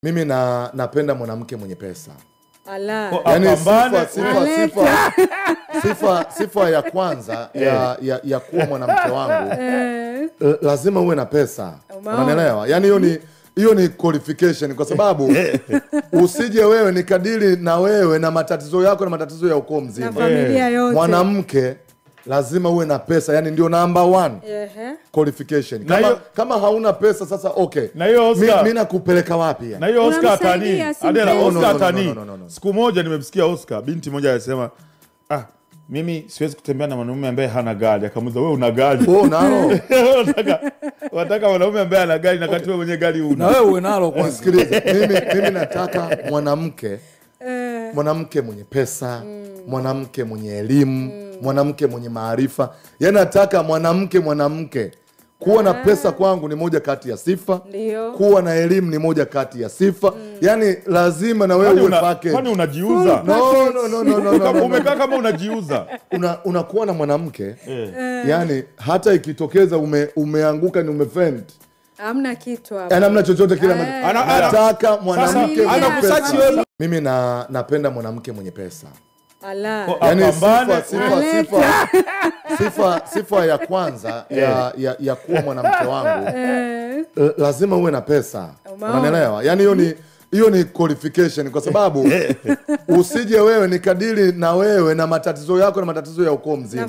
Mimi napenda mwanamke mwenye pesa. Ala. Yani sifa ya kwanza ya kuwa mwanamke wangu lazima uwe na pesa. Unanielewa? Yani hiyo ni qualification, kwa sababu usije wewe nikadili na wewe na matatizo yako na matatizo ya ukoo mzima. Na familia yote. Mwanamke lazima uwe na pesa, yani ndio number 1 qualification. Kama hauna pesa sasa okay. Na hiyo Oscar, mimi nakupeleka wapi ya? Na hiyo Oscar tani. Adela Oscar tani. No. Siku moja nimemsikia Oscar, binti moja anasema, mimi siwezi kutembea na mwanamume ambaye hana gari. Akamuuliza, wewe una gari? Nalo. Wataka mwanamume ambaye ana gari na kati wewe mwenye gari una. Na wewe uwe nalo kwa. Sikiliza, mimi nataka mwanamke mwenye pesa, mwanamke mwenye elimu, mwanamke mwenye maarifa. Yaani nataka mwanamke. Kuwa na pesa kwangu ni moja kati ya sifa. Ndiyo. Kuwa na elimu ni moja kati ya sifa. Yaani lazima na wewe uwe package. Kwani unajiuza? No. Umekaa kama unajiuza. Unakuwa na mwanamke. Yaani hata ikitokeza umeanguka ni umefaint. Hamna kitu hapo. Yaani hamna chochote kile. Nataka mwanamke mwenye pesa. Mimi napenda mwanamke mwenye pesa. Ala. Yani sifa ya kwanza ya kuwa mwanamke wangu lazima uwe na pesa. Unanielewa? Yani hiyo ni qualification, kwa sababu usije wewe nikadili na wewe na matatizo yako na matatizo ya ukoo mzima.